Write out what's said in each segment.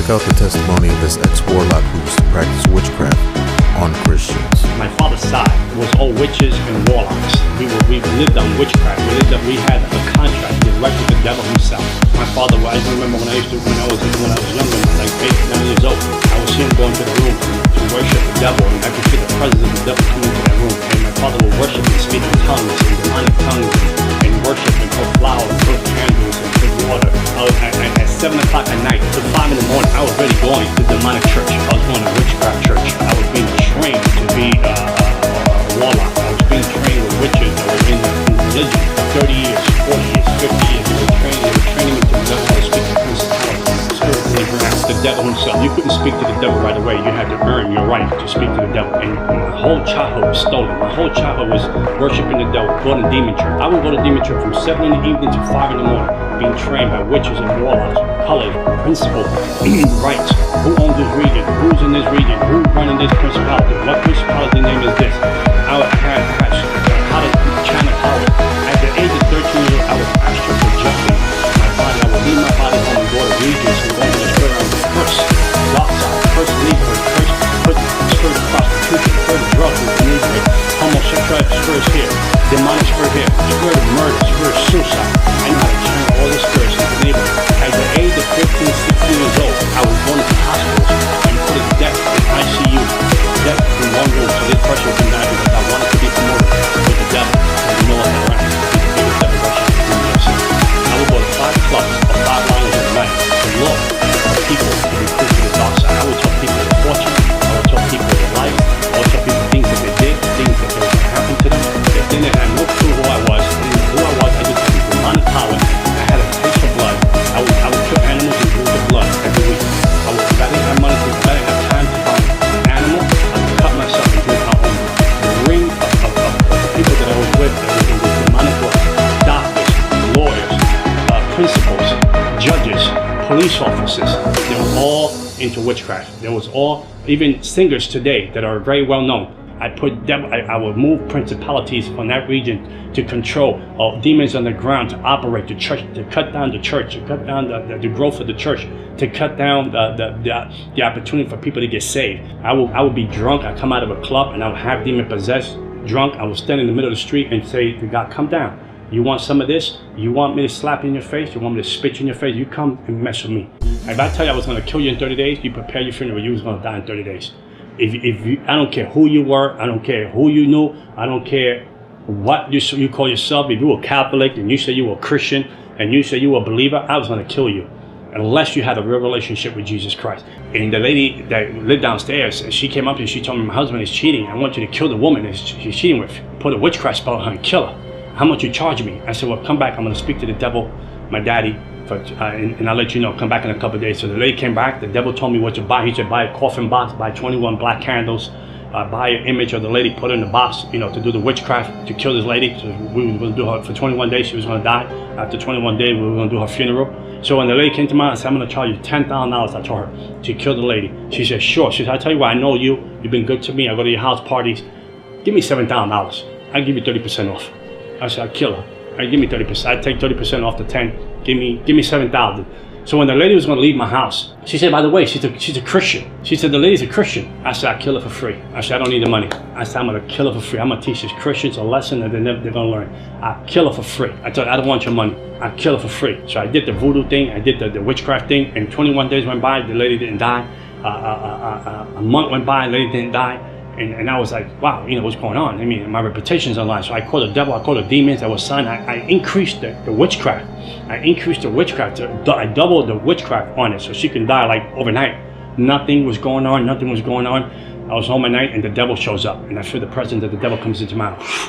Check out the testimony of this ex-warlock who used to practice witchcraft on Christians. My father's side was all witches and warlocks. We lived on witchcraft. We had a contract direct with the devil himself. My father, I remember when I was younger, like 8, 9 years old, I would see him go into the room to worship the devil, and I could feel the presence of the devil coming into that room. And my father would worship and speak in tongues and demonic tongues and worship and put flowers and put candles and put water. At 7 o'clock at night to 5 in the morning, I was already going to demonic church. I was going to witchcraft church. I was being trained to be a warlock. I was being trained with witches that were in religion for 30 years, 40 years, 50 years. They were training me to learn how to speak to principalities, spiritually pronounced the devil himself. You couldn't speak to the devil right away. You had to earn your right to speak to the devil. And my whole childhood was stolen. My whole childhood was worshiping the devil, going to demon church. I would go to demon church from 7 in the evening to 5 in the morning, being trained by witches and warlocks, colors, principles, rights. Who owns this region? Who's in this region? Who's running this principality? What principality name is this? I had how to channel power. At the age of 13 years old, I was astral projecting my body. I would leave my body home and go to regions and go to the spirit of curse, lots of curse neighborhood, curse prostitution, curse drugs with the neighborhood, homosexual spirits here, demonic spirit here, spirit of murder, spirit of suicide. I know how to channel all the spirits in the neighborhood. At the age of 15, 16 years old, I was going to hospitals and putting death in ICU, death in one room so this person can die because I wanted to be promoted with the devil. And you know what I'm around. The devil worship in New York City. I would go to 5 clubs or 5 lounges at night to look for people to be put to the dark side. I would tell people their fortune. I would tell people their life. I would tell people things that they did, things that were going to happen to them. They didn't have no clue who I was. I just had demonic power. I had a taste of blood. I would kill animals and drink the blood every week. If I didn't have money, if I didn't have time to find an animal, I would cut myself and drink my own. The ring of people that I was with that were in this demonic world, doctors, lawyers, principals, judges, police officers, they were all into witchcraft. There was all, even singers today that are very well known. I would move principalities from that region to control demons on the ground, to operate the church, to cut down the church, to cut down the growth of the church, to cut down the opportunity for people to get saved. I would be drunk. I'd come out of a club and I would have demon possessed, drunk. I would stand in the middle of the street and say to God, come down. You want some of this? You want me to slap in your face? You want me to spit in your face? You come and mess with me. If I tell you I was going to kill you in 30 days, you prepare your funeral. You was going to die in 30 days. I don't care who you were, I don't care who you knew, I don't care what you call yourself. If you were Catholic and you say you were Christian and you say you were a believer, I was going to kill you unless you had a real relationship with Jesus Christ. And the lady that lived downstairs, she came up and she told me, my husband is cheating. I want you to kill the woman that she's cheating with. Put a witchcraft spell on her and kill her. How much you charge me? I said, well, come back. I'm going to speak to the devil, my daddy, and I'll let you know. Come back in a couple of days. So the lady came back. The devil told me what to buy. He said, buy a coffin box, buy 21 black candles, buy an image of the lady, put her in the box, to do the witchcraft, to kill this lady. So we were going to do her for 21 days. She was going to die. After 21 days, we were going to do her funeral. So when the lady came to me, I said, I'm going to charge you $10,000. I told her to kill the lady. She said, sure. She said, I tell you what, I know you. You've been good to me. I go to your house parties. Give me $7,000. I'll give you 30% off. I said, I'll kill her. Give me 30%. I take 30% off the 10. Give me 7,000. So when the lady was going to leave my house, she said, by the way, she's a Christian. She said, the lady's a Christian. I said, I'll kill her for free. I said, I don't need the money. I said, I'm going to kill her for free. I'm going to teach these Christians a lesson that they're going to learn. I'll kill her for free. I told her, I don't want your money. I'll kill her for free. So I did the voodoo thing. I did the witchcraft thing. And 21 days went by. The lady didn't die. A month went by. The lady didn't die. And I was like, wow, what's going on? I mean, my reputation's on line. So I called the devil, I called the demons. I was signed. I increased the witchcraft. I increased the witchcraft. I doubled the witchcraft on it so she can die like overnight. Nothing was going on. Nothing was going on. I was home at night and the devil shows up. And I feel the presence of the devil comes into my house.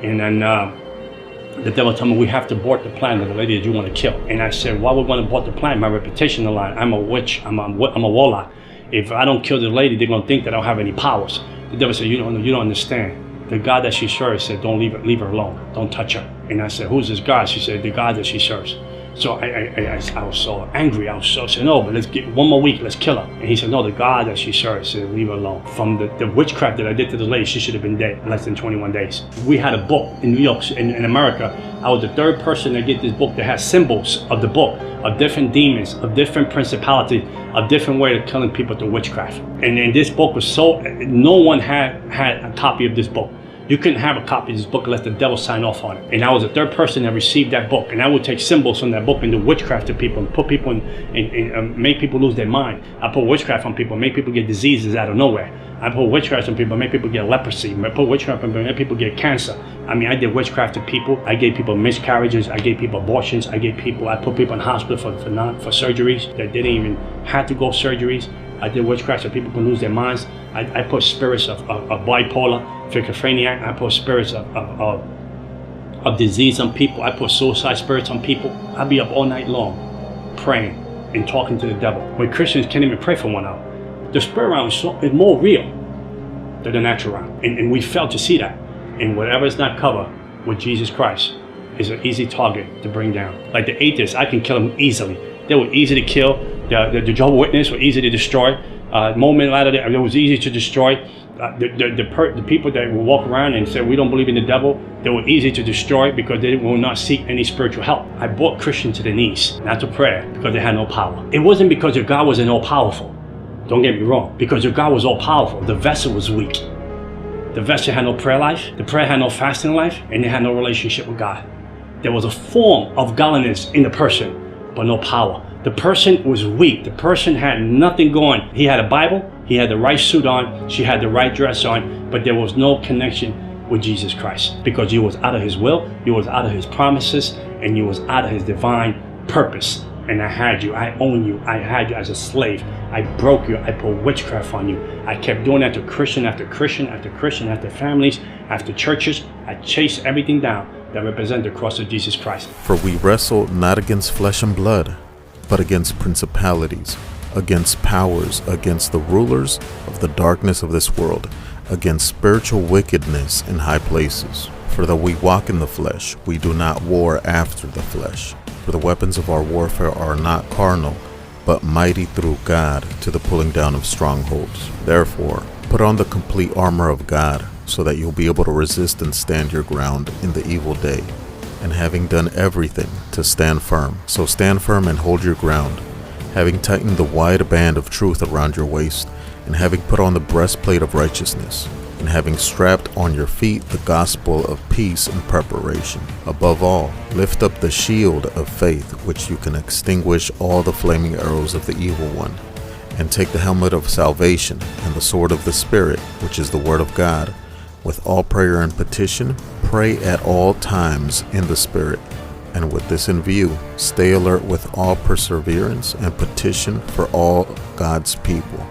And then the devil told me, we have to abort the plan of the lady that you want to kill. And I said, why would we want to abort the plan? My reputation on the line. I'm a witch. I'm a warlock. If I don't kill the lady, they're going to think that I don't have any powers. The devil said, you don't understand. The God that she serves said, don't leave her alone. Don't touch her. And I said, who's this God? She said, the God that she serves. So I was so angry. I said, no, but let's get one more week. Let's kill her. And he said, no, the God that she serves said, leave her alone. From the witchcraft that I did to the lady, she should have been dead in less than 21 days. We had a book in New York, in America. I was the third person to get this book that has symbols of the book, of different demons, of different principalities, of different way of killing people through witchcraft. And this book was so, no one had a copy of this book. You couldn't have a copy of this book unless the devil signed off on it. And I was the third person that received that book. And I would take symbols from that book and do witchcraft to people and put people in make people lose their mind. I put witchcraft on people, make people get diseases out of nowhere. I put witchcraft on people, make people get leprosy. I put witchcraft on people, make people get cancer. I mean, I did witchcraft to people. I gave people miscarriages. I gave people abortions. I put people in hospital for surgeries that didn't even have to go surgeries. I did witchcraft so people can lose their minds. I put spirits of bipolar, schizophrenia. I put spirits of disease on people. I put suicide spirits on people. I'd be up all night long praying and talking to the devil. When Christians can't even pray for 1 hour. The spirit realm is more real than the natural realm. And we fail to see that. And whatever is not covered with Jesus Christ is an easy target to bring down. Like the atheists, I can kill them easily. They were easy to kill. The Jehovah's Witness were easy to destroy. Moment later, it was easy to destroy. The people that will walk around and say we don't believe in the devil, they were easy to destroy because they will not seek any spiritual help. I brought Christians to their knees, not to prayer, because they had no power. It wasn't because your God wasn't all powerful. Don't get me wrong. Because your God was all powerful, the vessel was weak. The vessel had no prayer life, the prayer had no fasting life, and they had no relationship with God. There was a form of godliness in the person, but no power. The person was weak. The person had nothing going. He had a Bible, he had the right suit on, she had the right dress on, but there was no connection with Jesus Christ because you was out of his will, you was out of his promises, and you was out of his divine purpose. And I had you, I own you, I had you as a slave. I broke you, I put witchcraft on you. I kept doing that to Christian after Christian after Christian, after families, after churches. I chased everything down that represented the cross of Jesus Christ. For we wrestle not against flesh and blood, but against principalities, against powers, against the rulers of the darkness of this world, against spiritual wickedness in high places. For though we walk in the flesh, we do not war after the flesh. For the weapons of our warfare are not carnal, but mighty through God to the pulling down of strongholds. Therefore, put on the complete armor of God, so that you'll be able to resist and stand your ground in the evil day. And having done everything, to stand firm. So stand firm and hold your ground, having tightened the wide band of truth around your waist, and having put on the breastplate of righteousness, and having strapped on your feet the gospel of peace in preparation. Above all, lift up the shield of faith, which you can extinguish all the flaming arrows of the evil one, and take the helmet of salvation and the sword of the Spirit, which is the word of God. With all prayer and petition, pray at all times in the Spirit, and with this in view, stay alert with all perseverance and petition for all God's people.